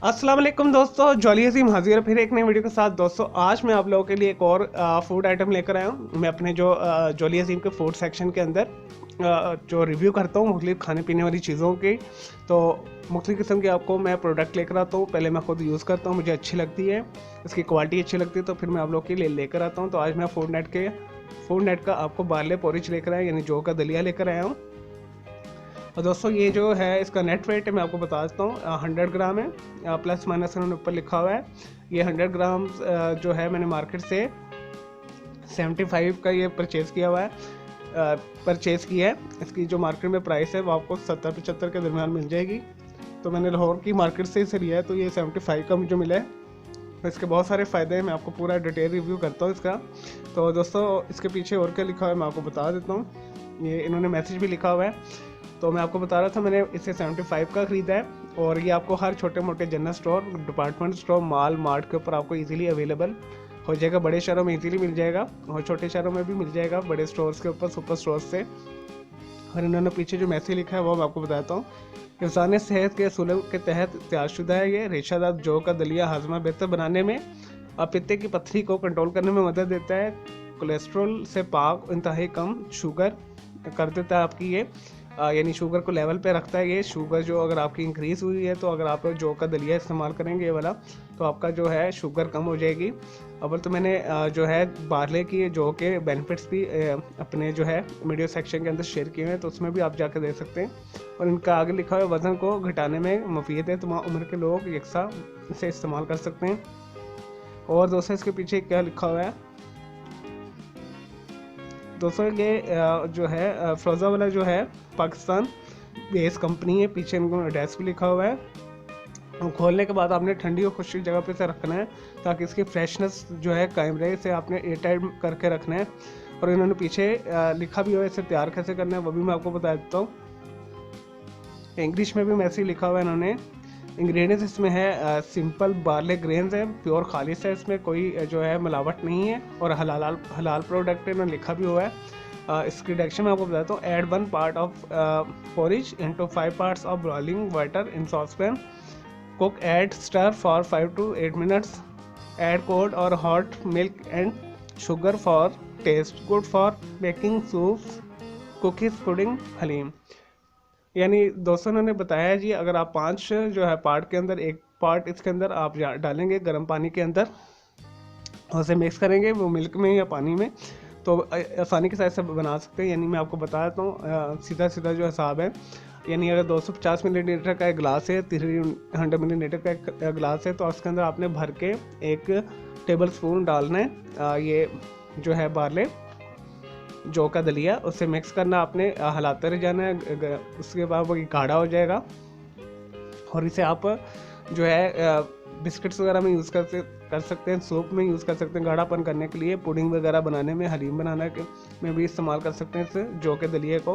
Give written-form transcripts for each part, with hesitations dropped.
अस्सलाम वालेकुम दोस्तों, जॉली अजीम हाजिर है फिर एक नई वीडियो के साथ। दोस्तों आज मैं आप लोगों के लिए एक और फूड आइटम लेकर आया हूँ। मैं अपने जो जॉली अजीम के फूड सेक्शन के अंदर जो रिव्यू करता हूँ मुख्तलिफ खाने पीने वाली चीज़ों की। तो मुख्तलिफ किस्म के आपको मैं प्रोडक्ट लेकर आता हूँ। पहले मैं खुद यूज़ करता हूँ, मुझे अच्छी लगती है, इसकी क्वालिटी अच्छी लगती है, तो फिर मैं आप लोग के लिए लेकर आता हूँ। तो आज मैं फूड नेट का आपको बारले पोरिज लेकर आया, यानी जौ का दलिया लेकर आया हूँ। और दोस्तों ये जो है इसका नेट वेट है, मैं आपको बता देता हूँ 100 ग्राम है, प्लस माइनस उन्होंने ऊपर लिखा हुआ है। ये 100 ग्राम जो है मैंने मार्केट से 75 का ये परचेज़ किया हुआ है, परचेज़ किया है। इसकी जो मार्केट में प्राइस है वो आपको 70-75 के दरमियान मिल जाएगी। तो मैंने लाहौर की मार्केट से इसे लिया है, तो ये 75 का मुझे मिला है। तो इसके बहुत सारे फ़ायदे हैं, मैं आपको पूरा डिटेल रिव्यू करता हूँ इसका। तो दोस्तों इसके पीछे और क्या लिखा हुआ है मैं आपको बता देता हूँ। ये इन्होंने मैसेज भी लिखा हुआ है। तो मैं आपको बता रहा था मैंने इसे 75 का ख़रीदा है, और ये आपको हर छोटे मोटे general store, department store, mart के ऊपर आपको इजीली अवेलेबल हो जाएगा। बड़े शहरों में इजीली मिल जाएगा और छोटे शहरों में भी मिल जाएगा, बड़े स्टोर्स के ऊपर, सुपर स्टोर्स से। और इन्होंने पीछे जो मैसेज लिखा है वो मैं आपको बताता हूँ। हिफ्ज़ान सेहत के असूलों के तहत तैयारशुदा है। ये रेशादार जौ का दलिया हाजमा बेहतर बनाने में और पित्ते की पत्थरी को कंट्रोल करने में मदद देता है। कोलेस्ट्रॉल से पाक, इंतहाई कम शुगर कर देता है आपकी ये, यानी शुगर को लेवल पे रखता है। ये शुगर जो अगर आपकी इंक्रीज़ हुई है, तो अगर आप जौ का दलिया इस्तेमाल करेंगे ये वाला, तो आपका जो है शुगर कम हो जाएगी। अव्वल तो मैंने जो है बारले की जौ के बेनिफिट्स भी अपने जो है वीडियो सेक्शन के अंदर शेयर किए हैं, तो उसमें भी आप जाकर देख सकते हैं। और इनका आगे लिखा हुआ वज़न को घटाने में मुफीद है, तमाम उम्र के लोग यकसा इसे इस्तेमाल कर सकते हैं। और दोस्तों इसके पीछे क्या लिखा हुआ है दोस्तों, ये जो है फ़रोज़ा वाला जो है पाकिस्तान बेस कंपनी है। पीछे इनको एड्रेस भी लिखा हुआ है। और खोलने के बाद आपने ठंडी और खुश्क जगह पे से रखना है, ताकि इसकी फ्रेशनेस जो है कायम रहे। इसे आपने एयर टाइट करके रखना है। और इन्होंने पीछे लिखा भी हुआ है इसे तैयार कैसे करना है, वो भी मैं आपको बता देता हूँ। इंग्लिश में भी मैसेज लिखा हुआ है इन्होंने। इंग्रेडिएंट्स इसमें है सिंपल बारले ग्रेन्स है, प्योर खालिश है, इसमें कोई जो है मिलावट नहीं है, और हलाल प्रोडक्ट है, इन्होंने लिखा भी हुआ है। इसकी डायरेक्शन मैं आपको बताता हूँ। Add 1 part of porridge into 5 parts of boiling water in saucepan. Cook and stir for 5 to 8 minutes. Add cold or hot milk and sugar for taste. Good for making soups, cookies, pudding, haleem. यानी दोस्तों ने बताया जी, अगर आप 5 जो है part के अंदर एक पार्ट इसके अंदर आप डालेंगे गर्म पानी के अंदर, और उसे मिक्स करेंगे वो मिल्क में या पानी में, तो आसानी के साथ से बना सकते हैं। यानी मैं आपको बता देता हूँ सीधा सीधा जो हिसाब है। यानी अगर 250 मिलीलीटर का एक गिलास है, 300 मिलीलीटर का एक गिलास है, तो उसके अंदर आपने भर के 1 टेबल स्पून डालना है ये जो है बारले जौ का दलिया। उससे मिक्स करना आपने, हिलाते रह जाना है। उसके बाद वो गाढ़ा हो जाएगा, और इसे आप जो है बिस्किट्स वगैरह में यूज़ कर सकते हैं, सूप में यूज़ कर सकते हैं गाढ़ापन करने के लिए, पुडिंग वगैरह बनाने में, हलीम बनाने में भी इस्तेमाल कर सकते हैं इस जौ के दलिए को।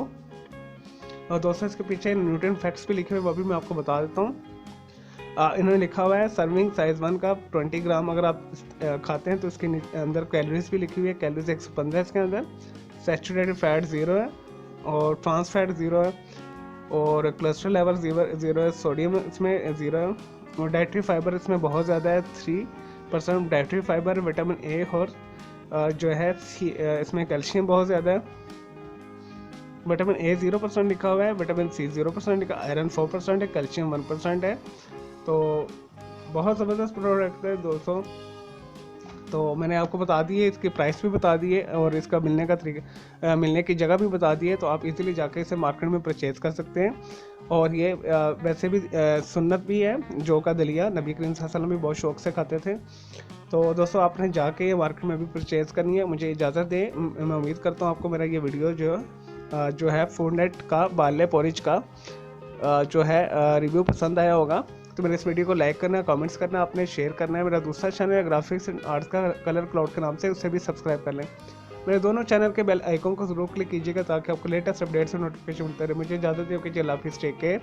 और दोस्तों इसके पीछे न्यूट्रिएंट फैक्ट्स भी लिखे हुए, वो भी मैं आपको बता देता हूँ। इन्होंने लिखा हुआ है सर्विंग साइज़ 1 का 20 ग्राम अगर आप खाते हैं, तो इसके अंदर कैलोरीज भी लिखी हुई है। कैलोरीज 115 इसके अंदर। सैचुरेटेड फैट 0 है, और ट्रांस फैट 0 है, और कोलेस्ट्रॉल लेवल 0 है। सोडियम इसमें 0 है, और डाइटरी फाइबर इसमें बहुत ज़्यादा है, 3% डाइटरी फाइबर। विटामिन ए और जो है इसमें कैल्शियम बहुत ज़्यादा है। विटामिन ए 0% लिखा हुआ है, विटामिन सी 0% लिखा, आयरन 4% है, कैल्शियम 1% है। तो बहुत ज़बरदस्त प्रोडक्ट है दोस्तों। तो मैंने आपको बता दी है, इसकी प्राइस भी बता दी है, और इसका मिलने का तरीका, मिलने की जगह भी बता दी है। तो आप इजीली जाके इसे मार्केट में परचेज़ कर सकते हैं। और ये वैसे भी सुन्नत भी है, जौ का दलिया नबी करीम सल्लल्लाहु अलैहि वसल्लम भी बहुत शौक़ से खाते थे। तो दोस्तों आपने जाके ये मार्केट में भी परचेज़ करनी है। मुझे इजाज़त दें, मैं उम्मीद करता हूँ आपको मेरा ये वीडियो जो है फूड नेट का बारले पोरिज का जो है रिव्यू पसंद आया होगा। तो मेरे इस वीडियो को लाइक करना है, कमेंट्स करना है, आपने शेयर करना है। मेरा दूसरा चैनल है ग्राफिक्स एंड आर्ट्स का कलर क्लाउड के नाम से, उसे भी सब्सक्राइब कर लें। मेरे दोनों चैनल के बेल आइकन को जरूर क्लिक कीजिएगा, ताकि आपको लेटेस्ट अपडेट्स और नोटिफिकेशन मिलता रहे। मुझे इजाज़त दें, कि अल्लाह हाफिज़, टेक केयर।